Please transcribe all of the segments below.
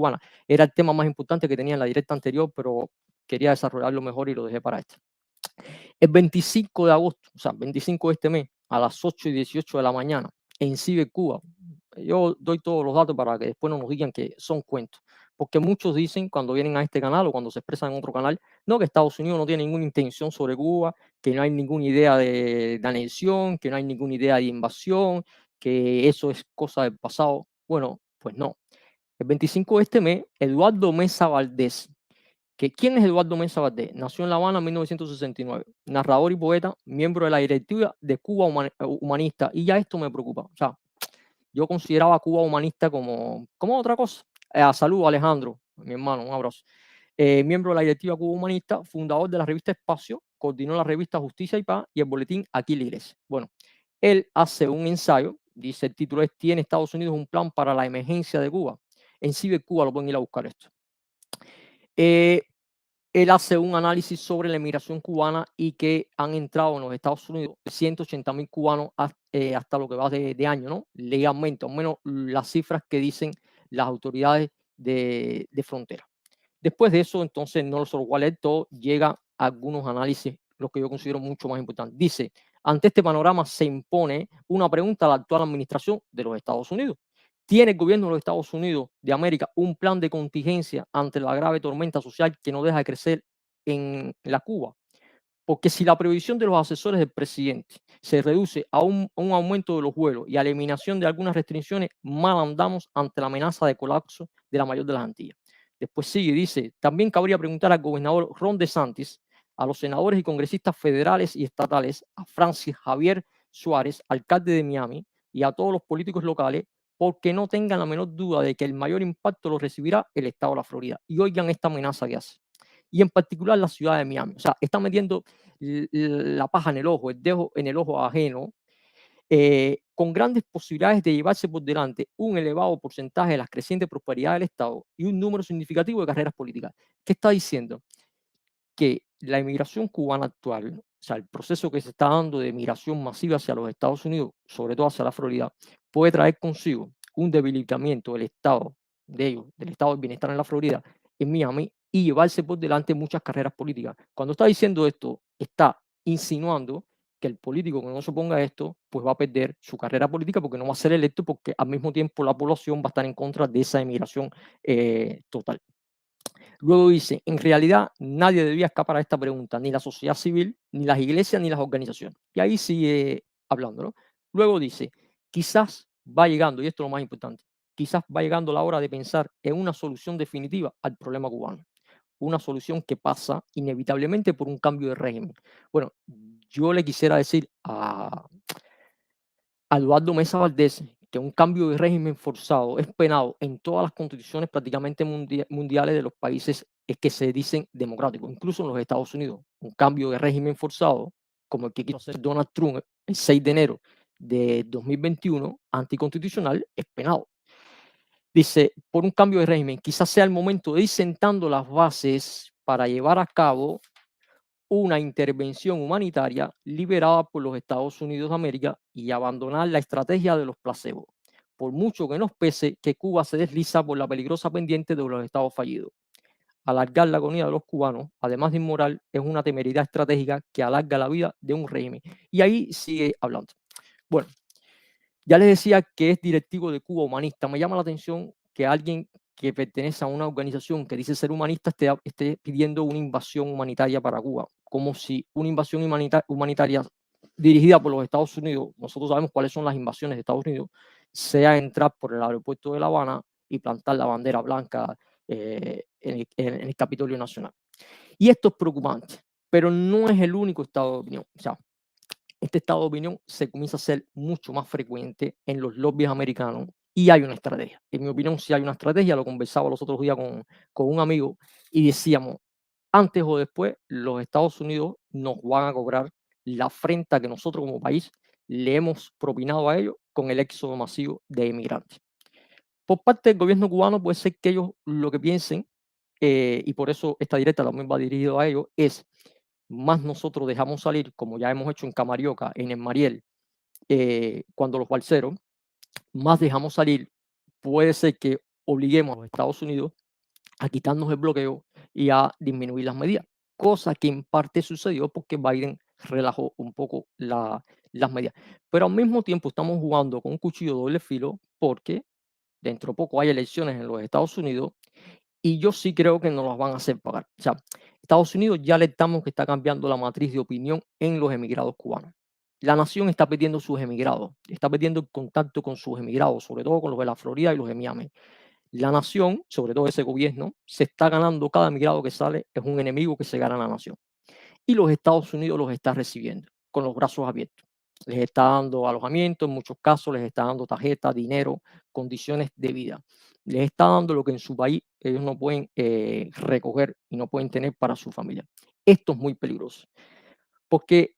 cubana. Era el tema más importante que tenía en la directa anterior, pero quería desarrollarlo mejor y lo dejé para esta. El 25 de agosto, o sea, 25 de este mes, a las 8:18 de la mañana, en Ciber Cuba. Yo doy todos los datos para que después no nos digan que son cuentos. Porque muchos dicen cuando vienen a este canal o cuando se expresan en otro canal, no, que Estados Unidos no tiene ninguna intención sobre Cuba, que no hay ninguna idea de anexión, que no hay ninguna idea de invasión, que eso es cosa del pasado. Bueno, pues no. El 25 de este mes, Eduardo Mesa Valdés, ¿quién es Eduardo Mesa Valdés? Nació en La Habana en 1969, narrador y poeta, miembro de la directiva de Cuba Humanista, y ya esto me preocupa. O sea, yo consideraba a Cuba Humanista como otra cosa. Saludo Alejandro, mi hermano, un abrazo. Miembro de la directiva Cuba Humanista, fundador de la revista Espacio, coordinó la revista Justicia y Paz y el boletín Aquí la Iglesia. Bueno, él hace un ensayo, dice el título es ¿Tiene Estados Unidos un plan para la emergencia de Cuba? En Ciber Cuba lo pueden ir a buscar esto. Él hace un análisis sobre la emigración cubana y que han entrado en los Estados Unidos 180.000 cubanos hasta lo que va de año, ¿no? Legalmente, al menos las cifras que dicen las autoridades de frontera. Después de eso, entonces, no se lo voy a leer todo, llega a algunos análisis, los que yo considero mucho más importantes. Dice, ante este panorama se impone una pregunta a la actual administración de los Estados Unidos. ¿Tiene el gobierno de los Estados Unidos de América un plan de contingencia ante la grave tormenta social que no deja de crecer en la Cuba? Porque si la previsión de los asesores del presidente se reduce a un aumento de los vuelos y a la eliminación de algunas restricciones, mal andamos ante la amenaza de colapso de la mayor de las Antillas. Después sigue y dice, también cabría preguntar al gobernador Ron DeSantis, a los senadores y congresistas federales y estatales, a Francis Javier Suárez, alcalde de Miami, y a todos los políticos locales, porque no tengan la menor duda de que el mayor impacto lo recibirá el estado de la Florida. Y oigan esta amenaza que hace. Y en particular la ciudad de Miami. O sea, está metiendo la paja en el ojo, el dedo en el ojo ajeno, con grandes posibilidades de llevarse por delante un elevado porcentaje de la creciente prosperidad del Estado y un número significativo de carreras políticas. ¿Qué está diciendo? Que la inmigración cubana actual, o sea, el proceso que se está dando de migración masiva hacia los Estados Unidos, sobre todo hacia la Florida, puede traer consigo un debilitamiento del Estado de ellos, del Estado del bienestar en la Florida, en Miami, y llevarse por delante muchas carreras políticas. Cuando está diciendo esto, está insinuando que el político que no se oponga a esto, pues va a perder su carrera política porque no va a ser electo, porque al mismo tiempo la población va a estar en contra de esa emigración total. Luego dice, en realidad nadie debía escapar a esta pregunta, ni la sociedad civil, ni las iglesias, ni las organizaciones. Y ahí sigue hablando, ¿no? Luego dice, quizás va llegando, y esto es lo más importante, quizás va llegando la hora de pensar en una solución definitiva al problema cubano. Una solución que pasa inevitablemente por un cambio de régimen. Bueno, yo le quisiera decir a Eduardo Mesa Valdés que un cambio de régimen forzado es penado en todas las constituciones prácticamente mundiales de los países que se dicen democráticos, incluso en los Estados Unidos. Un cambio de régimen forzado, como el que quiso hacer Donald Trump el 6 de enero de 2021, anticonstitucional, es penado. Dice, por un cambio de régimen, quizás sea el momento de ir sentando las bases para llevar a cabo una intervención humanitaria liberada por los Estados Unidos de América y abandonar la estrategia de los placebos, por mucho que nos pese que Cuba se desliza por la peligrosa pendiente de los estados fallidos. Alargar la agonía de los cubanos, además de inmoral, es una temeridad estratégica que alarga la vida de un régimen. Y ahí sigue hablando. Bueno, ya les decía que es directivo de Cuba Humanista. Me llama la atención que alguien que pertenece a una organización que dice ser humanista esté pidiendo una invasión humanitaria para Cuba, como si una invasión humanitaria dirigida por los Estados Unidos, nosotros sabemos cuáles son las invasiones de Estados Unidos, sea entrar por el aeropuerto de La Habana y plantar la bandera blanca en el Capitolio Nacional. Y esto es preocupante, pero no es el único estado de opinión. O sea, este estado de opinión se comienza a ser mucho más frecuente en los lobbies americanos y hay una estrategia. En mi opinión, sí hay una estrategia, lo conversaba los otros días con un amigo y decíamos, antes o después, los Estados Unidos nos van a cobrar la afrenta que nosotros como país le hemos propinado a ellos con el éxodo masivo de inmigrantes. Por parte del gobierno cubano puede ser que ellos lo que piensen, y por eso esta directa también va dirigido a ellos, es más nosotros dejamos salir, como ya hemos hecho en Camarioca, en el Mariel, cuando los balseros, más dejamos salir, puede ser que obliguemos a los Estados Unidos a quitarnos el bloqueo y a disminuir las medidas, cosa que en parte sucedió porque Biden relajó un poco las medidas. Pero al mismo tiempo estamos jugando con un cuchillo de doble filo porque dentro de poco hay elecciones en los Estados Unidos y yo sí creo que nos las van a hacer pagar. O sea, Estados Unidos ya le estamos que está cambiando la matriz de opinión en los emigrados cubanos. La nación está perdiendo sus emigrados, está perdiendo el contacto con sus emigrados, sobre todo con los de la Florida y los de Miami. La nación, sobre todo ese gobierno, se está ganando cada emigrado que sale, es un enemigo que se gana la nación. Y los Estados Unidos los está recibiendo con los brazos abiertos. Les está dando alojamiento, en muchos casos les está dando tarjeta, dinero, condiciones de vida. Les está dando lo que en su país ellos no pueden recoger y no pueden tener para su familia. Esto es muy peligroso, porque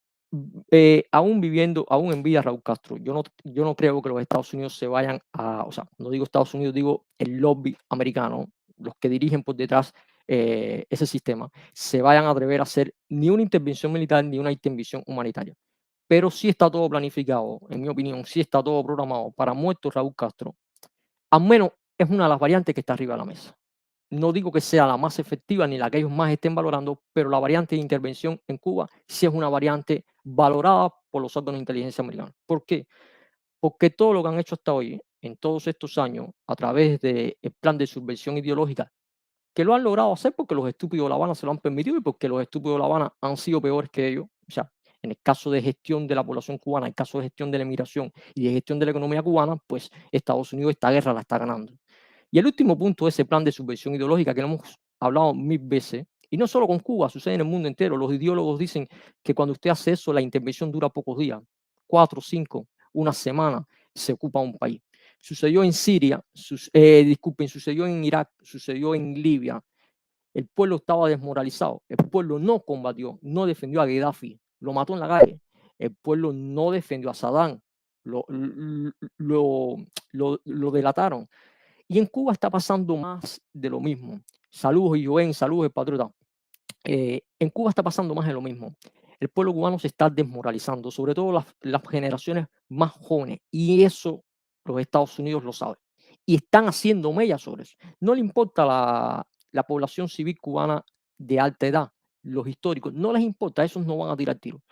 aún en vida Raúl Castro, yo no creo que los Estados Unidos se vayan a, o sea, no digo Estados Unidos, digo el lobby americano, los que dirigen por detrás ese sistema, se vayan a atrever a hacer ni una intervención militar ni una intervención humanitaria. Pero sí está todo planificado, en mi opinión, sí está todo programado para muerto Raúl Castro. Al menos es una de las variantes que está arriba de la mesa. No digo que sea la más efectiva ni la que ellos más estén valorando, pero la variante de intervención en Cuba sí es una variante valorada por los órganos de inteligencia americanos. ¿Por qué? Porque todo lo que han hecho hasta hoy, en todos estos años, a través del plan de subversión ideológica, que lo han logrado hacer porque los estúpidos de La Habana se lo han permitido y porque los estúpidos de La Habana han sido peores que ellos. O sea, en el caso de gestión de la población cubana, en el caso de gestión de la inmigración y de gestión de la economía cubana, pues Estados Unidos esta guerra la está ganando. Y el último punto es ese plan de subversión ideológica que lo hemos hablado mil veces, y no solo con Cuba, sucede en el mundo entero. Los ideólogos dicen que cuando usted hace eso, la intervención dura pocos días, 4, 5, una semana, se ocupa un país. Sucedió en Siria, disculpen, sucedió en Irak, sucedió en Libia. El pueblo estaba desmoralizado, el pueblo no combatió, no defendió a Gaddafi, lo mató en la calle. El pueblo no defendió a Saddam, lo, lo, lo delataron. Y en Cuba está pasando más de lo mismo. Saludos, Joven, saludos, patriota. En Cuba está pasando más de lo mismo. El pueblo cubano se está desmoralizando, sobre todo las generaciones más jóvenes, y eso los Estados Unidos lo saben. Y están haciendo mella sobre eso. No le importa la población civil cubana de alta edad, los históricos, no les importa, esos no van a tirar tiros.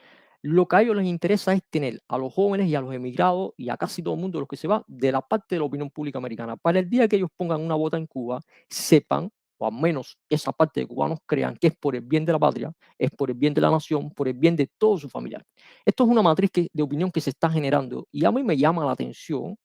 Lo que a ellos les interesa es tener a los jóvenes y a los emigrados y a casi todo el mundo, los que se va, de la parte de la opinión pública americana. Para el día que ellos pongan una bota en Cuba, sepan, o al menos esa parte de cubanos crean que es por el bien de la patria, es por el bien de la nación, por el bien de todos sus familiares. Esto es una matriz de opinión que se está generando y a mí me llama la atención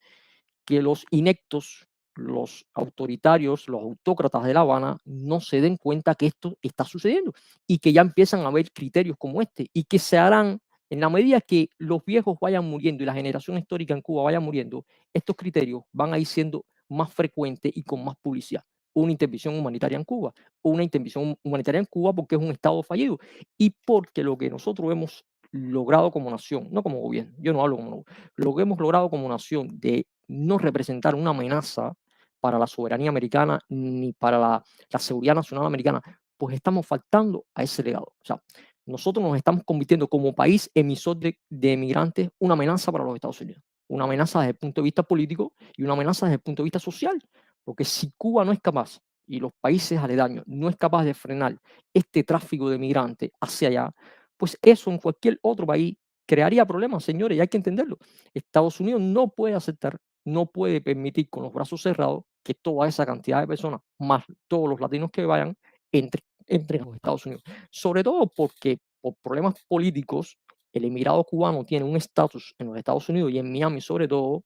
que los inectos, los autoritarios, los autócratas de La Habana no se den cuenta que esto está sucediendo y que ya empiezan a haber criterios como este y que se harán en la medida que los viejos vayan muriendo y la generación histórica en Cuba vaya muriendo, estos criterios van a ir siendo más frecuentes y con más publicidad. Una intervención humanitaria en Cuba, una intervención humanitaria en Cuba porque es un Estado fallido y porque lo que nosotros hemos logrado como nación, no como gobierno, yo no hablo como lo que hemos logrado como nación de no representar una amenaza para la soberanía americana ni para la seguridad nacional americana, pues estamos faltando a ese legado. O sea, nosotros nos estamos convirtiendo como país emisor de migrantes una amenaza para los Estados Unidos, una amenaza desde el punto de vista político y una amenaza desde el punto de vista social, porque si Cuba no es capaz y los países aledaños no es capaz de frenar este tráfico de migrantes hacia allá, pues eso en cualquier otro país crearía problemas, señores, y hay que entenderlo. Estados Unidos no puede aceptar, no puede permitir con los brazos cerrados que toda esa cantidad de personas, más todos los latinos que vayan, entren a los Estados Unidos. Sobre todo porque por problemas políticos, el emigrado cubano tiene un estatus en los Estados Unidos y en Miami sobre todo,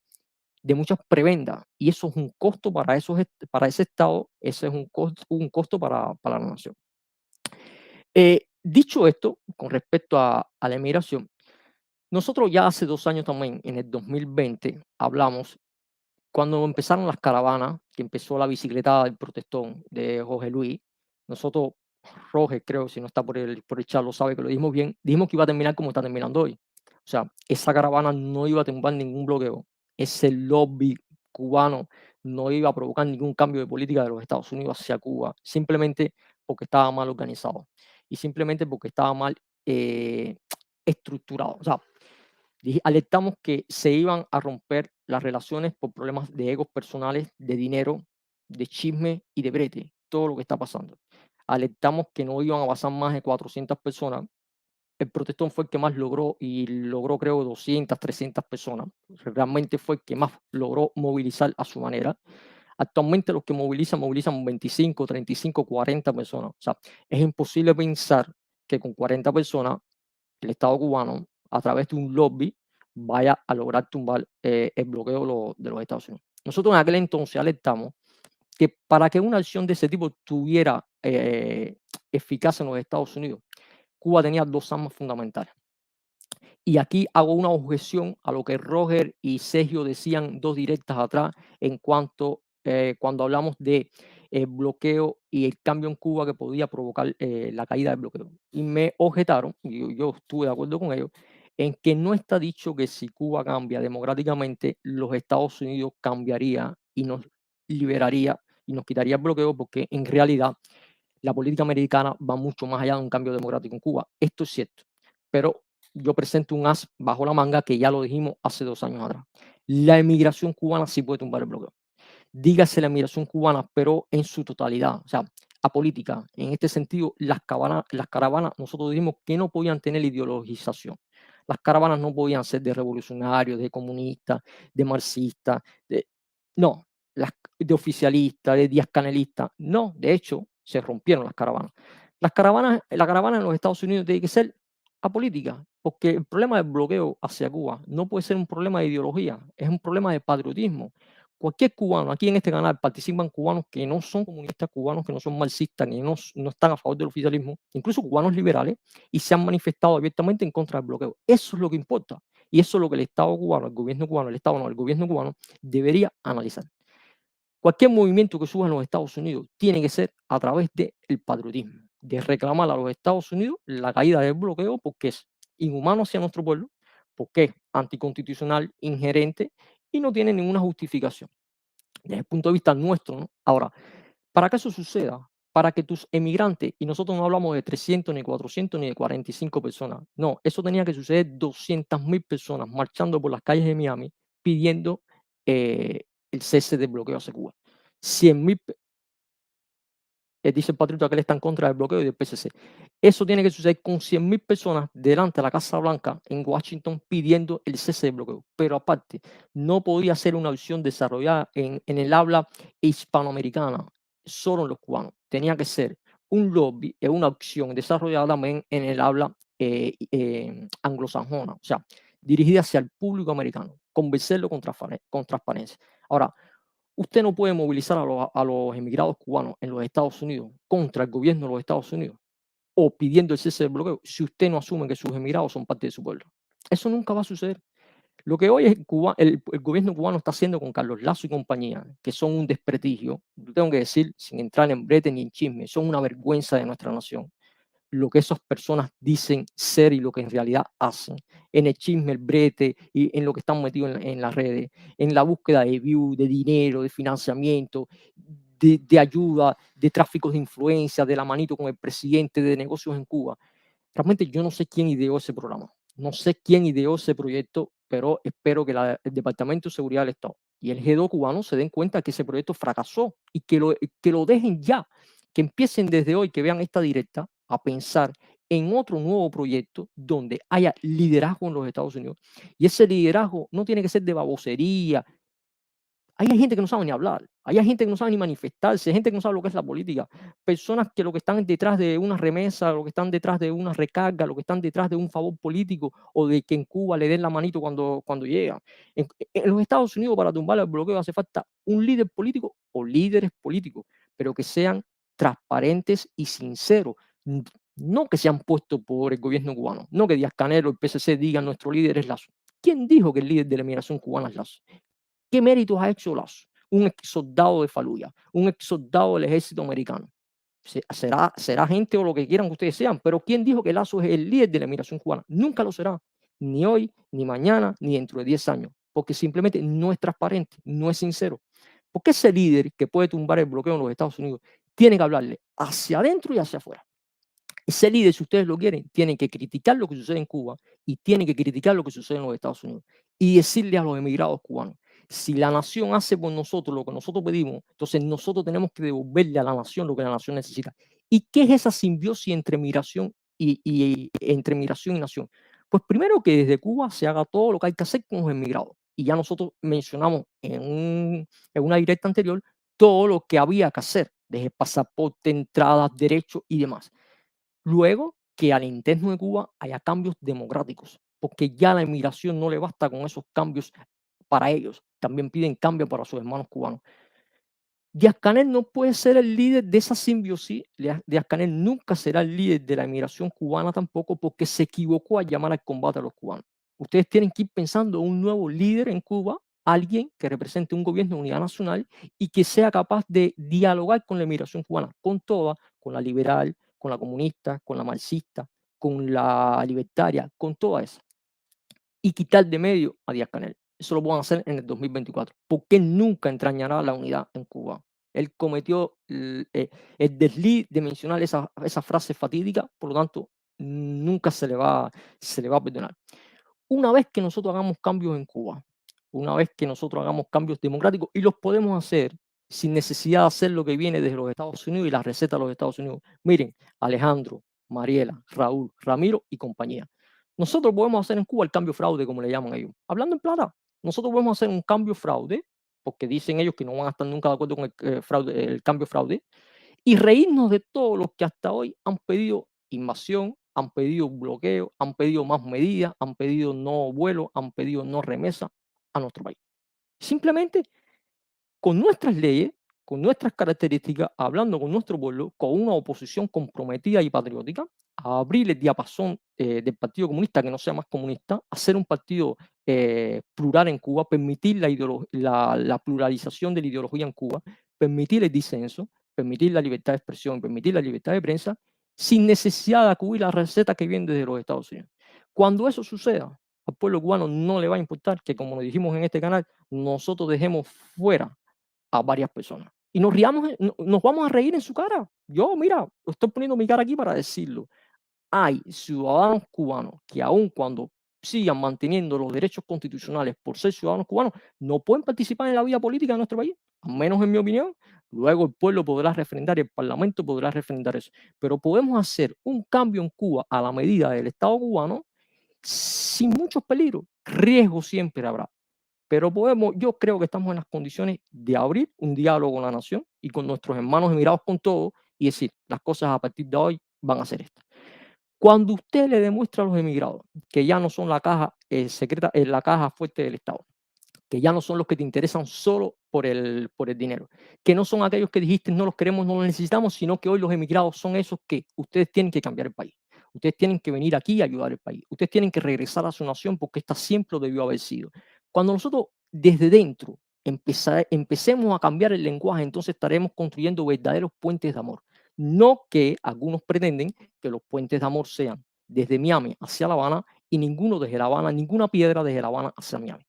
de muchas prebendas. Y eso es un costo para, para ese estado, ese es un costo para la nación. Dicho esto, con respecto a la emigración, nosotros ya hace 2 años también, en el 2020, hablamos cuando empezaron las caravanas, que empezó la bicicleta del protestón de Jorge Luis. Nosotros, Roger, creo, si no está por el chat, lo sabe que lo dijimos bien, dijimos que iba a terminar como está terminando hoy. O sea, esa caravana no iba a tumbar ningún bloqueo. Ese lobby cubano no iba a provocar ningún cambio de política de los Estados Unidos hacia Cuba, simplemente porque estaba mal organizado y simplemente porque estaba mal eh, estructurado. O sea, alertamos que se iban a romper las relaciones por problemas de egos personales, de dinero, de chisme y de brete todo lo que está pasando. Alertamos que no iban a pasar más de 400 personas. El protestón fue el que más logró y logró, creo, 200, 300 personas. Realmente fue el que más logró movilizar a su manera. Actualmente los que movilizan 25, 35, 40 personas. O sea, es imposible pensar que con 40 personas el Estado cubano, a través de un lobby, vaya a lograr tumbar el bloqueo de los Estados Unidos. Nosotros en aquel entonces alertamos que para que una acción de ese tipo tuviera eficacia en los Estados Unidos, Cuba tenía dos armas fundamentales. Y aquí hago una objeción a lo que Roger y Sergio decían dos directas atrás en cuanto cuando hablamos de bloqueo y el cambio en Cuba que podía provocar la caída del bloqueo. Y me objetaron, y yo estuve de acuerdo con ellos, en que no está dicho que si Cuba cambia democráticamente, los Estados Unidos cambiaría y nos liberaría y nos quitaría el bloqueo, porque en realidad la política americana va mucho más allá de un cambio democrático en Cuba. Esto es cierto, pero yo presento un as bajo la manga que ya lo dijimos hace 2 años atrás. La emigración cubana sí puede tumbar el bloqueo. Dígase la emigración cubana, pero en su totalidad, o sea, apolítica. En este sentido, las caravanas, nosotros dijimos que no podían tener ideologización. Las caravanas no podían ser de revolucionarios, de comunistas, de marxistas, no, de oficialistas, de díaz-canelistas. No, de hecho, se rompieron las caravanas. La caravana en los Estados Unidos tiene que ser apolítica, porque el problema del bloqueo hacia Cuba no puede ser un problema de ideología, es un problema de patriotismo. Cualquier cubano, aquí en este canal participan cubanos que no son comunistas, cubanos que no son marxistas, ni no están a favor del oficialismo, incluso cubanos liberales, y se han manifestado abiertamente en contra del bloqueo. Eso es lo que importa. Y eso es lo que el Estado cubano, el gobierno cubano, el Estado no, el gobierno cubano debería analizar. Cualquier movimiento que suba en los Estados Unidos tiene que ser a través del patriotismo, de reclamar a los Estados Unidos la caída del bloqueo porque es inhumano hacia nuestro pueblo, porque es anticonstitucional, ingerente y no tiene ninguna justificación desde el punto de vista nuestro, ¿no? Ahora, para que eso suceda, para que tus emigrantes, y nosotros no hablamos de 300, ni 400, ni de 45 personas, no, eso tenía que suceder 200.000 personas marchando por las calles de Miami pidiendo el cese del bloqueo hacia Cuba. 100.000 dice el patriota que él está en contra del bloqueo y del PCC. Eso tiene que suceder con 100.000 personas delante de la Casa Blanca en Washington pidiendo el cese del bloqueo. Pero aparte, no podía ser una opción desarrollada en el habla hispanoamericana, solo en los cubanos. Tenía que ser un lobby, una opción desarrollada también en el habla anglosajona, o sea, dirigida hacia el público americano, convencerlo con transparencia. Ahora, usted no puede movilizar a los emigrados cubanos en los Estados Unidos contra el gobierno de los Estados Unidos o pidiendo el cese del bloqueo si usted no asume que sus emigrados son parte de su pueblo. Eso nunca va a suceder. Lo que hoy el gobierno cubano está haciendo con Carlos Lazo y compañía, que son un desprestigio, lo tengo que decir sin entrar en brete ni en chisme, son una vergüenza de nuestra nación lo que esas personas dicen ser y lo que en realidad hacen, en el chisme, el brete y en lo que están metidos en las redes, en la búsqueda de views, de dinero, de financiamiento, de ayuda, de tráfico de influencia, de la manito con el presidente, de negocios en Cuba. Realmente yo no sé quién ideó ese programa, no sé quién ideó ese proyecto, pero espero que el Departamento de Seguridad del Estado y el G2 cubano se den cuenta que ese proyecto fracasó y que lo dejen ya, que empiecen desde hoy, que vean esta directa, a pensar en otro nuevo proyecto donde haya liderazgo en los Estados Unidos. Y ese liderazgo no tiene que ser de babosería, hay gente que no sabe ni hablar, hay gente que no sabe ni manifestarse, hay gente que no sabe lo que es la política, personas que lo que están detrás de una remesa, lo que están detrás de una recarga, lo que están detrás de un favor político o de que en Cuba le den la manito cuando llegan. En los Estados Unidos para tumbar el bloqueo hace falta un líder político o líderes políticos, pero que sean transparentes y sinceros. No que sean puestos por el gobierno cubano, no que Díaz-Canel o el PSC digan nuestro líder es Lazo. ¿Quién dijo que el líder de la emigración cubana es Lazo? ¿Qué méritos ha hecho Lazo? Un ex soldado de Faluya, un ex soldado del ejército americano. Será gente o lo que quieran que ustedes sean, pero ¿quién dijo que Lazo es el líder de la emigración cubana? Nunca lo será, ni hoy, ni mañana, ni dentro de 10 años, porque simplemente no es transparente, no es sincero. Porque ese líder que puede tumbar el bloqueo en los Estados Unidos tiene que hablarle hacia adentro y hacia afuera. Ese líder, si ustedes lo quieren, tienen que criticar lo que sucede en Cuba y tienen que criticar lo que sucede en los Estados Unidos y decirle a los emigrados cubanos, Si la nación hace por nosotros lo que nosotros pedimos, entonces nosotros tenemos que devolverle a la nación lo que la nación necesita. ¿Y qué es esa simbiosis entre migración entre migración y nación? Pues primero que desde Cuba se haga todo lo que hay que hacer con los emigrados. Y ya nosotros mencionamos en una directa anterior todo lo que había que hacer, desde pasaporte, entradas, derechos y demás. Luego, que al interno de Cuba haya cambios democráticos, porque ya la inmigración no le basta con esos cambios para ellos, también piden cambio para sus hermanos cubanos. Díaz-Canel no puede ser el líder de esa simbiosis. Díaz-Canel nunca será el líder de la inmigración cubana tampoco, porque se equivocó al llamar al combate a los cubanos. Ustedes tienen que ir pensando en un nuevo líder en Cuba, alguien que represente un gobierno de unidad nacional y que sea capaz de dialogar con la inmigración cubana, con toda, con la liberal, con la comunista, con la marxista, con la libertaria, con toda esa, y quitar de medio a Díaz-Canel. Eso lo pueden hacer en el 2024, porque él nunca entrañará la unidad en Cuba. Él cometió el desliz de mencionar esa frase fatídica, por lo tanto, nunca se le va a perdonar. Una vez que nosotros hagamos cambios en Cuba, una vez que nosotros hagamos cambios democráticos, y los podemos hacer sin necesidad de hacer lo que viene desde los Estados Unidos y la receta de los Estados Unidos. Miren, Alejandro, Mariela, Raúl, Ramiro y compañía. Nosotros podemos hacer en Cuba el cambio fraude, como le llaman ellos. Hablando en plata, nosotros podemos hacer un cambio fraude, porque dicen ellos que no van a estar nunca de acuerdo con el cambio fraude, y reírnos de todos los que hasta hoy han pedido invasión, han pedido bloqueo, han pedido más medidas, han pedido no vuelo, han pedido no remesa a nuestro país. Simplemente con nuestras leyes, con nuestras características, hablando con nuestro pueblo, con una oposición comprometida y patriótica, a abrir el diapasón del Partido Comunista que no sea más comunista, hacer un partido plural en Cuba, permitir la pluralización de la ideología en Cuba, permitir el disenso, permitir la libertad de expresión, permitir la libertad de prensa, sin necesidad de acudir a la receta que viene desde los Estados Unidos. Cuando eso suceda, al pueblo cubano no le va a importar que, como lo dijimos en este canal, nosotros dejemos fuera a varias personas. Y nos vamos a reír en su cara. Yo, mira, estoy poniendo mi cara aquí para decirlo. Hay ciudadanos cubanos que aun cuando sigan manteniendo los derechos constitucionales por ser ciudadanos cubanos, no pueden participar en la vida política de nuestro país, al menos en mi opinión. Luego el pueblo podrá refrendar y el parlamento podrá refrendar eso. Pero podemos hacer un cambio en Cuba a la medida del Estado cubano sin muchos peligros. Riesgo siempre habrá, pero yo creo que estamos en las condiciones de abrir un diálogo con la nación y con nuestros hermanos emigrados con todo y decir, las cosas a partir de hoy van a ser estas. Cuando usted le demuestra a los emigrados que ya no son la caja secreta, la caja fuerte del Estado, que ya no son los que te interesan solo por el dinero, que no son aquellos que dijiste no los queremos, no los necesitamos, sino que hoy los emigrados son esos que ustedes tienen que cambiar el país. Ustedes tienen que venir aquí y ayudar al país. Ustedes tienen que regresar a su nación porque esta siempre lo debió haber sido. Cuando nosotros desde dentro empecemos a cambiar el lenguaje, entonces estaremos construyendo verdaderos puentes de amor. No que algunos pretenden que los puentes de amor sean desde Miami hacia La Habana y ninguno desde La Habana, ninguna piedra desde La Habana hacia Miami.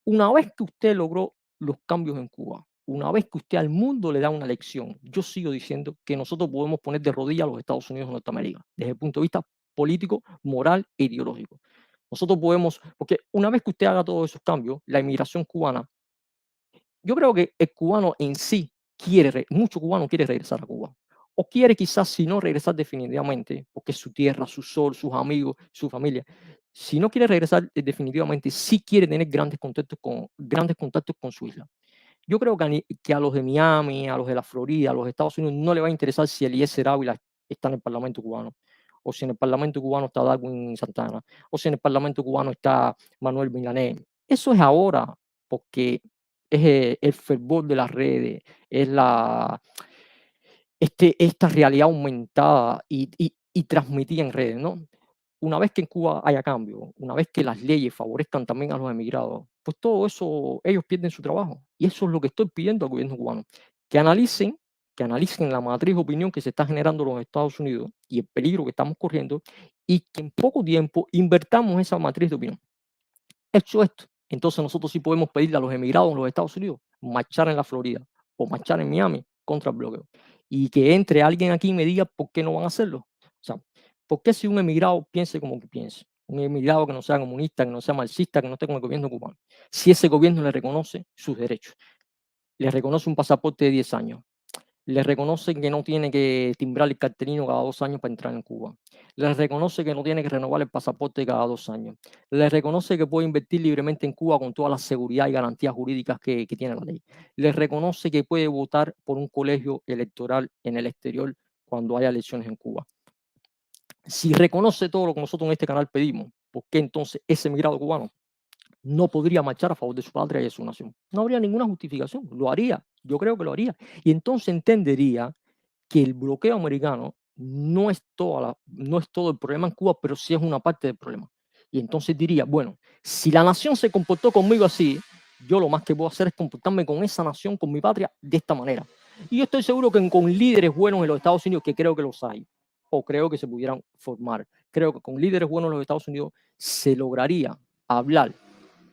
Una vez que usted logró los cambios en Cuba, una vez que usted al mundo le da una lección, yo sigo diciendo que nosotros podemos poner de rodillas a los Estados Unidos de Norteamérica, desde el punto de vista político, moral e ideológico. Nosotros podemos, porque una vez que usted haga todos esos cambios, la inmigración cubana, yo creo que el cubano en sí mucho cubano quiere regresar a Cuba. O quiere quizás, si no regresar definitivamente, porque es su tierra, su sol, sus amigos, su familia. Si no quiere regresar definitivamente, sí quiere tener grandes contactos con su isla. Yo creo que a los de Miami, a los de la Florida, a los Estados Unidos, no le va a interesar si Eliezer Ávila está en el Parlamento cubano, o si en el Parlamento cubano está Darwin Santana, o si en el Parlamento cubano está Manuel Milanés. Eso es ahora, porque es el fervor de las redes, es esta realidad aumentada y transmitida en redes, ¿no? Una vez que en Cuba haya cambio, una vez que las leyes favorezcan también a los emigrados, pues todo eso, ellos pierden su trabajo. Y eso es lo que estoy pidiendo al gobierno cubano, que analicen, que analicen la matriz de opinión que se está generando en los Estados Unidos y el peligro que estamos corriendo, y que en poco tiempo invertamos esa matriz de opinión. Hecho esto, entonces nosotros sí podemos pedirle a los emigrados en los Estados Unidos marchar en la Florida o marchar en Miami contra el bloqueo. Y que entre alguien aquí y me diga por qué no van a hacerlo. O sea, ¿por qué si un emigrado piense como que piense? un emigrado que no sea comunista, que no sea marxista, que no esté con el gobierno cubano, si ese gobierno le reconoce sus derechos, le reconoce un pasaporte de 10 años, le reconoce que no tiene que timbrar el cartelino cada 2 años para entrar en Cuba, le reconoce que no tiene que renovar el pasaporte cada 2 años, le reconoce que puede invertir libremente en Cuba con toda la seguridad y garantías jurídicas que tiene la ley, le reconoce que puede votar por un colegio electoral en el exterior cuando haya elecciones en Cuba. Si reconoce todo lo que nosotros en este canal pedimos, ¿por qué entonces ese emigrado cubano no podría marchar a favor de su patria y de su nación? No habría ninguna justificación, lo haría, yo creo que lo haría. Y entonces entendería que el bloqueo americano no es todo el problema en Cuba, pero sí es una parte del problema. Y entonces diría, bueno, si la nación se comportó conmigo así, yo lo más que puedo hacer es comportarme con esa nación, con mi patria, de esta manera. Y yo estoy seguro que con líderes buenos en los Estados Unidos, que creo que los hay, o creo que se pudieran formar, creo que con líderes buenos en los Estados Unidos se lograría hablar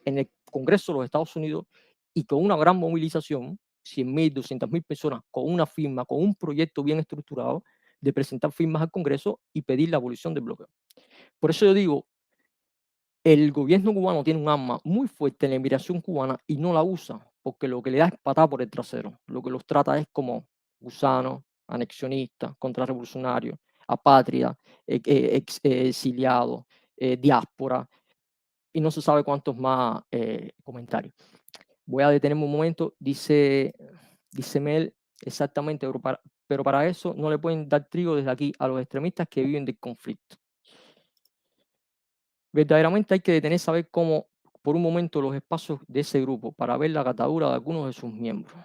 en el Congreso de los Estados Unidos y con una gran movilización, 100.000, 200.000 personas, con una firma, con un proyecto bien estructurado, de presentar firmas al Congreso y pedir la abolición del bloqueo. Por eso yo digo, el gobierno cubano tiene un arma muy fuerte en la inmigración cubana y no la usa, porque lo que le da es patada por el trasero. Lo que los trata es como gusanos, anexionistas, contrarrevolucionarios, apátridas, exiliados, diáspora, y no se sabe cuántos más comentarios. Voy a detenerme un momento, dice Mel, exactamente, pero para eso no le pueden dar trigo desde aquí a los extremistas que viven del conflicto. Verdaderamente hay que detenerse a ver cómo, por un momento, los espacios de ese grupo para ver la catadura de algunos de sus miembros.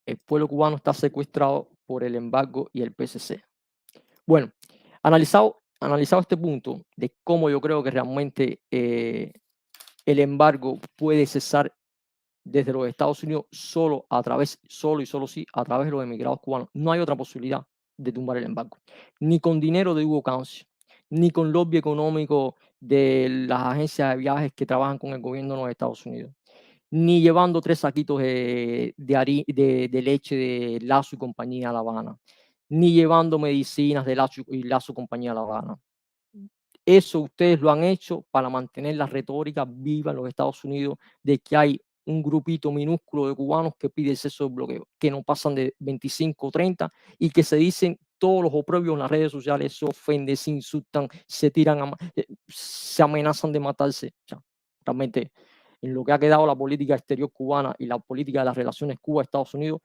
El pueblo cubano está secuestrado por el embargo y el PSC. Bueno, analizado este punto de cómo yo creo que realmente el embargo puede cesar desde los Estados Unidos solo y solo sí, a través de los emigrados cubanos. No hay otra posibilidad de tumbar el embargo. Ni con dinero de Hugo Cancio, ni con lobby económico de las agencias de viajes que trabajan con el gobierno de los Estados Unidos, ni llevando 3 saquitos de leche de Lazo y compañía a La Habana, ni llevando medicinas de Lazo y compañía a La Habana. Eso ustedes lo han hecho para mantener la retórica viva en los Estados Unidos de que hay un grupito minúsculo de cubanos que pide el cese del bloqueo, que no pasan de 25 o 30 y que se dicen todos los oprobios en las redes sociales, se ofenden, se insultan, se tiran, se amenazan de matarse. O sea, realmente, en lo que ha quedado la política exterior cubana y la política de las relaciones Cuba-Estados Unidos,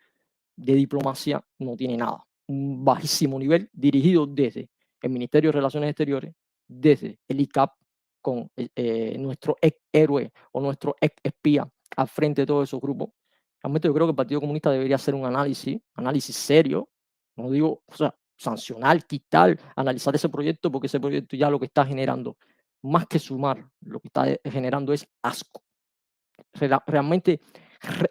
de diplomacia no tiene nada. Un bajísimo nivel dirigido desde el Ministerio de Relaciones Exteriores, desde el ICAP, con nuestro ex héroe o nuestro ex espía al frente de todos esos grupos. Realmente yo creo que el Partido Comunista debería hacer un análisis serio, no digo, o sea, sancionar, quitar, analizar ese proyecto, porque ese proyecto ya lo que está generando, más que sumar, lo que está generando es asco. Realmente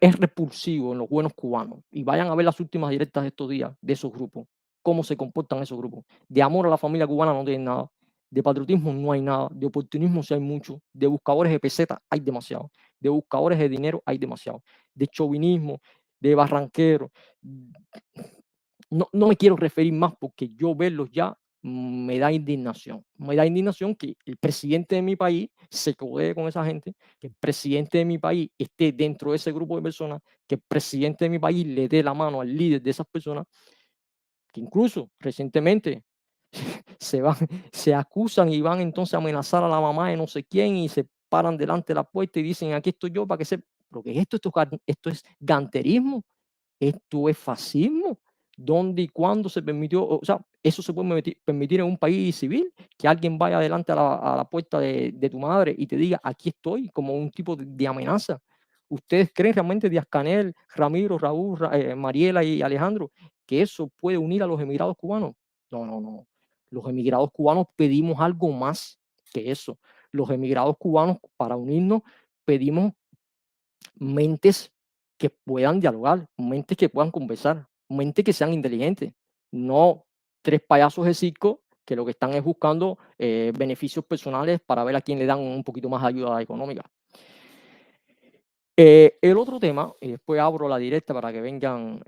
es repulsivo en los buenos cubanos. Y vayan a ver las últimas directas de estos días de esos grupos, cómo se comportan esos grupos. De amor a la familia cubana no tienen nada, de patriotismo no hay nada, de oportunismo sí hay mucho, de buscadores de pesetas hay demasiado, de buscadores de dinero hay demasiado, de chauvinismo, de barranqueros. No me quiero referir más porque yo verlos ya me da indignación. Me da indignación que el presidente de mi país se codee con esa gente, que el presidente de mi país esté dentro de ese grupo de personas, que el presidente de mi país le dé la mano al líder de esas personas, que incluso recientemente se van, se acusan y van entonces a amenazar a la mamá de no sé quién y se paran delante de la puerta y dicen, aquí estoy yo para que se... ¿Pero qué es esto? Esto es ganterismo. Esto es fascismo. ¿Dónde y cuándo se permitió? O sea, eso se puede permitir en un país civil, que alguien vaya adelante a la puerta de tu madre y te diga, aquí estoy, como un tipo de amenaza. ¿Ustedes creen realmente, Díaz-Canel, Ramiro, Raúl, Mariela y Alejandro, que eso puede unir a los emigrados cubanos? No, no, no. Los emigrados cubanos pedimos algo más que eso. Los emigrados cubanos, para unirnos, pedimos mentes que puedan dialogar, mentes que puedan conversar, mentes que sean inteligentes, no 3 payasos de circo que lo que están es buscando beneficios personales para ver a quién le dan un poquito más de ayuda económica. El otro tema, y después abro la directa para que vengan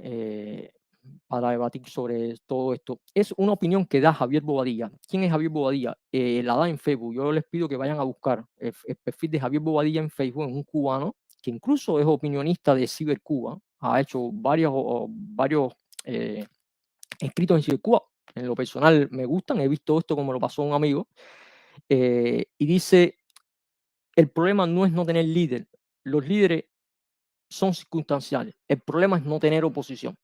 para debatir sobre todo esto. Es una opinión que da Javier Bobadilla. ¿Quién es Javier Bobadilla? La da en Facebook. Yo les pido que vayan a buscar el perfil de Javier Bobadilla en Facebook, es un cubano que incluso es opinionista de Cibercuba, ha hecho varios eh, escritos en Cibercuba. En lo personal me gustan, he visto esto como lo pasó a un amigo, y dice, el problema no es no tener líder, los líderes son circunstanciales, el problema es no tener oposición.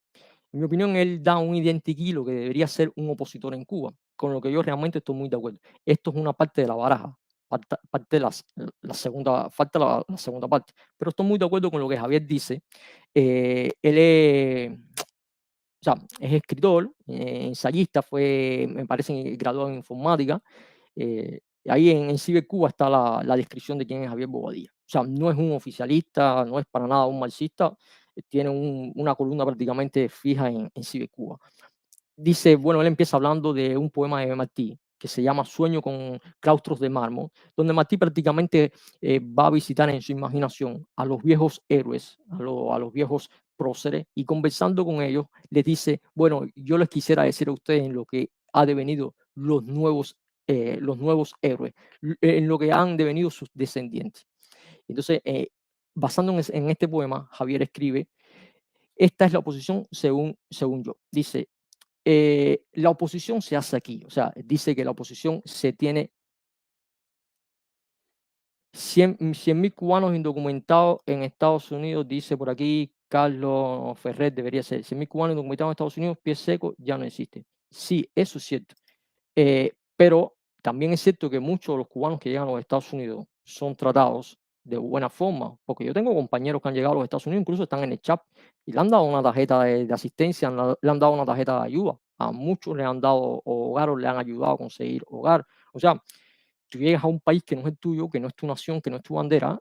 En mi opinión, él da un identikit que debería ser un opositor en Cuba, con lo que yo realmente estoy muy de acuerdo. Esto es una parte de la baraja, parte de la segunda, falta la segunda parte. Pero estoy muy de acuerdo con lo que Javier dice. Él o sea, es escritor, ensayista, me parece, graduado en informática. Ahí en Cibercuba está la descripción de quién es Javier Bobadilla. O sea, no es un oficialista, no es para nada un marxista, tiene una columna prácticamente fija en Cibercuba. Dice, bueno, él empieza hablando de un poema de Martí que se llama Sueño con claustros de mármol, donde Martí prácticamente va a visitar en su imaginación a los viejos héroes, a los viejos próceres, y conversando con ellos les dice, bueno, yo les quisiera decir a ustedes en lo que ha devenido los nuevos héroes, en lo que han devenido sus descendientes. Entonces, basando en este poema, Javier escribe, esta es la oposición según yo. Dice, la oposición se hace aquí, o sea, dice que la oposición se tiene 100.000 cubanos indocumentados en Estados Unidos, dice por aquí Carlos Ferrer, debería ser, 100.000 cubanos indocumentados en Estados Unidos, pie seco, ya no existe. Sí, eso es cierto. Pero también es cierto que muchos de los cubanos que llegan a los Estados Unidos son tratados de buena forma, porque yo tengo compañeros que han llegado a los Estados Unidos, incluso están en el chat, y le han dado una tarjeta de asistencia, le han dado una tarjeta de ayuda. A muchos le han dado hogar o le han ayudado a conseguir hogar. O sea, tú llegas a un país que no es el tuyo, que no es tu nación, que no es tu bandera,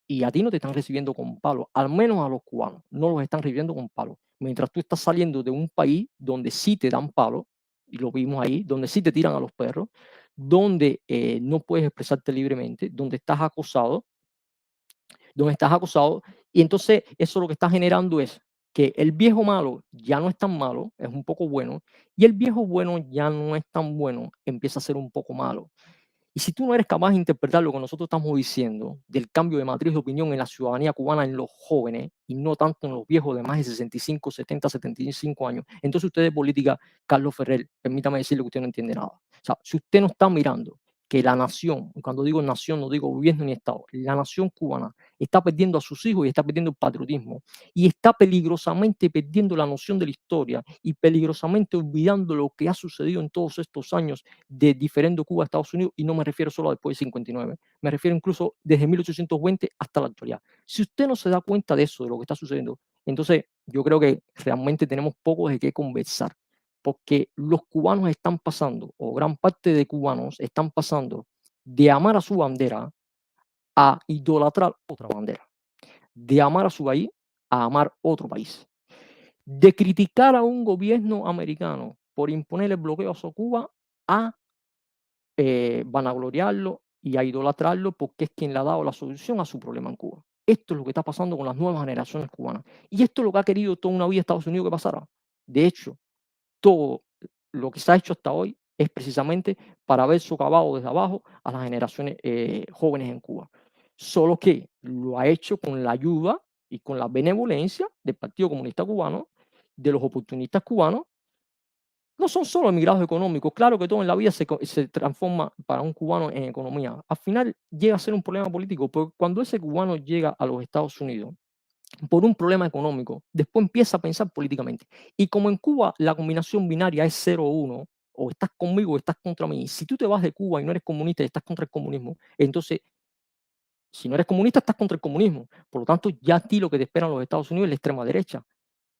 y a ti no te están recibiendo con palos, al menos a los cubanos, no los están recibiendo con palos. Mientras tú estás saliendo de un país donde sí te dan palos, y lo vimos ahí, donde sí te tiran a los perros, donde no puedes expresarte libremente, donde estás acosado, y entonces eso lo que está generando es que el viejo malo ya no es tan malo, es un poco bueno, y el viejo bueno ya no es tan bueno, empieza a ser un poco malo. Y si tú no eres capaz de interpretar lo que nosotros estamos diciendo del cambio de matriz de opinión en la ciudadanía cubana en los jóvenes y no tanto en los viejos de más de 65, 70, 75 años, entonces usted de política, Carlos Ferrer, permítame decirle que usted no entiende nada. O sea, si usted no está mirando que la nación, y cuando digo nación no digo gobierno ni Estado, la nación cubana está perdiendo a sus hijos y está perdiendo el patriotismo y está peligrosamente perdiendo la noción de la historia y peligrosamente olvidando lo que ha sucedido en todos estos años de diferendo Cuba a Estados Unidos, y no me refiero solo a después de 59, me refiero incluso desde 1820 hasta la actualidad. Si usted no se da cuenta de eso, de lo que está sucediendo, entonces yo creo que realmente tenemos poco de qué conversar, porque los cubanos están pasando, o gran parte de cubanos están pasando de amar a su bandera a idolatrar otra bandera, de amar a su país a amar otro país, de criticar a un gobierno americano por imponer el bloqueo a Cuba a vanagloriarlo y a idolatrarlo porque es quien le ha dado la solución a su problema en Cuba. Esto es lo que está pasando con las nuevas generaciones cubanas. Y esto es lo que ha querido toda una vida Estados Unidos que pasara. De hecho, todo lo que se ha hecho hasta hoy es precisamente para haber socavado desde abajo a las generaciones jóvenes en Cuba. Solo que lo ha hecho con la ayuda y con la benevolencia del Partido Comunista Cubano, de los oportunistas cubanos. No son solo emigrados económicos, claro que todo en la vida se transforma para un cubano en economía. Al final llega a ser un problema político, porque cuando ese cubano llega a los Estados Unidos por un problema económico, después empieza a pensar políticamente. Y como en Cuba la combinación binaria es 0 o 1, o estás conmigo o estás contra mí, si tú te vas de Cuba y no eres comunista y estás contra el comunismo, entonces si no eres comunista estás contra el comunismo. Por lo tanto, ya a ti lo que te esperan los Estados Unidos es la extrema derecha,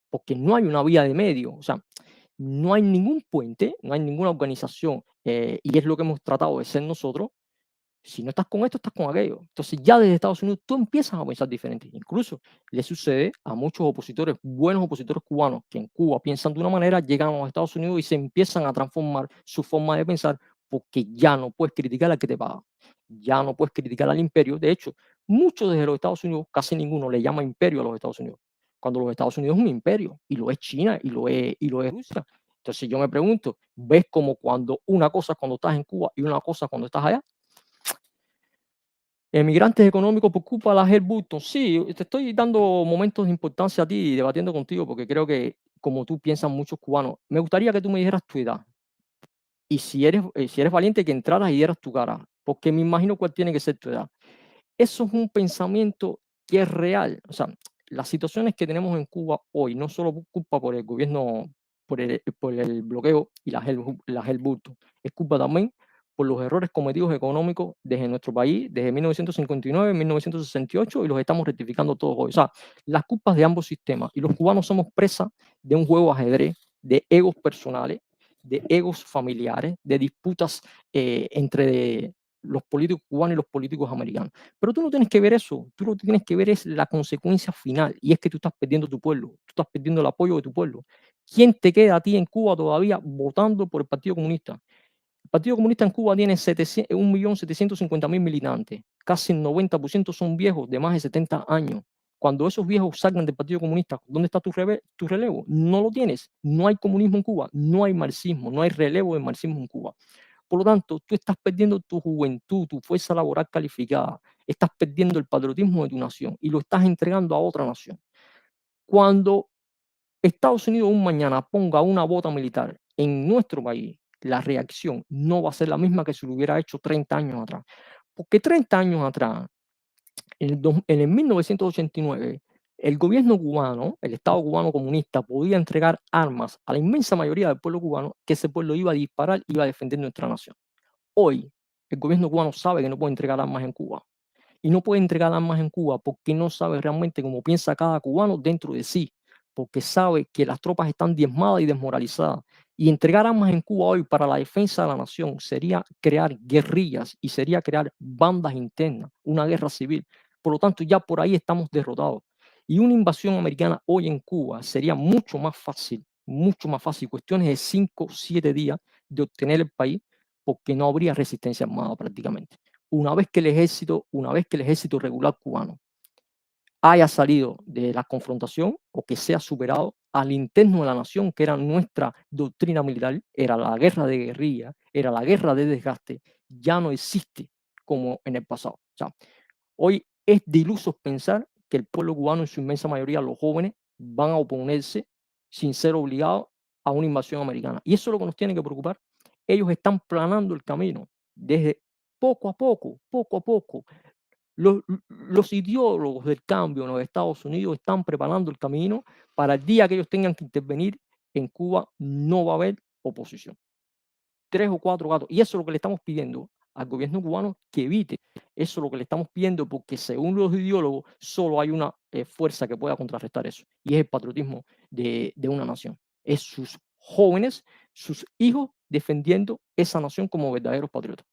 porque no hay una vía de medio. O sea, no hay ningún puente, no hay ninguna organización, y es lo que hemos tratado de ser nosotros. Si no estás con esto, estás con aquello. Entonces ya desde Estados Unidos tú empiezas a pensar diferente. Incluso le sucede a muchos opositores, buenos opositores cubanos, que en Cuba piensan de una manera, llegan a los Estados Unidos y se empiezan a transformar su forma de pensar, porque ya no puedes criticar al que te paga, ya no puedes criticar al imperio. De hecho, muchos desde los Estados Unidos, casi ninguno le llama imperio a los Estados Unidos. cuando los Estados Unidos es un imperio, y lo es China, y lo es Rusia. Entonces yo me pregunto, ¿ves como cuando una cosa es cuando estás en Cuba y una cosa cuando estás allá? Emigrantes económicos por culpa de la Helburton. Sí, te estoy dando momentos de importancia a ti y debatiendo contigo porque creo que como tú piensan muchos cubanos. Me gustaría que tú me dijeras tu edad y si eres valiente que entraras y dieras tu cara, porque me imagino cuál tiene que ser tu edad. Eso es un pensamiento que es real. O sea, las situaciones que tenemos en Cuba hoy no solo por culpa por el gobierno, por el bloqueo y la Helburto, es culpa también por los errores cometidos económicos desde nuestro país, desde 1959, 1968, y los estamos rectificando todos hoy. O sea, las culpas de ambos sistemas. Y los cubanos somos presa de un juego de ajedrez, de egos personales, de egos familiares, de disputas entre los políticos cubanos y los políticos americanos. Pero tú no tienes que ver eso, tú lo que tienes que ver es la consecuencia final, y es que tú estás perdiendo tu pueblo, tú estás perdiendo el apoyo de tu pueblo. ¿Quién te queda a ti en Cuba todavía votando por el Partido Comunista? El Partido Comunista en Cuba tiene 1.750.000 militantes, casi el 90% son viejos de más de 70 años. Cuando esos viejos salgan del Partido Comunista, ¿dónde está tu relevo? No lo tienes. No hay comunismo en Cuba, no hay marxismo, no hay relevo de marxismo en Cuba. Por lo tanto, tú estás perdiendo tu juventud, tu fuerza laboral calificada, estás perdiendo el patriotismo de tu nación y lo estás entregando a otra nación. Cuando Estados Unidos un mañana ponga una bota militar en nuestro país, la reacción no va a ser la misma que si lo hubiera hecho 30 años atrás. Porque 30 años atrás, en el 1989, el gobierno cubano, el Estado cubano comunista, podía entregar armas a la inmensa mayoría del pueblo cubano, que ese pueblo iba a disparar, iba a defender nuestra nación. Hoy, el gobierno cubano sabe que no puede entregar armas en Cuba. Y no puede entregar armas en Cuba porque no sabe realmente cómo piensa cada cubano dentro de sí, porque sabe que las tropas están diezmadas y desmoralizadas. Y entregar armas en Cuba hoy para la defensa de la nación sería crear guerrillas y sería crear bandas internas, una guerra civil. Por lo tanto, ya por ahí estamos derrotados. Y una invasión americana hoy en Cuba sería mucho más fácil, cuestiones de 5 o 7 días de obtener el país, porque no habría resistencia armada prácticamente. Una vez que el ejército regular cubano haya salido de la confrontación o que sea superado al interno de la nación, que era nuestra doctrina militar, era la guerra de guerrilla, era la guerra de desgaste, ya no existe como en el pasado. O sea, hoy es de ilusos pensar que el pueblo cubano, en su inmensa mayoría, los jóvenes, van a oponerse sin ser obligados a una invasión americana. Y eso es lo que nos tiene que preocupar. Ellos están planando el camino desde poco a poco, poco a poco. Los ideólogos del cambio en los Estados Unidos están preparando el camino para el día que ellos tengan que intervenir en Cuba, no va a haber oposición. 3 o 4 gatos. Y eso es lo que le estamos pidiendo al gobierno cubano que evite. Eso es lo que le estamos pidiendo porque según los ideólogos solo hay una fuerza que pueda contrarrestar eso. Y es el patriotismo de una nación. Es sus jóvenes, sus hijos defendiendo esa nación como verdaderos patriotas.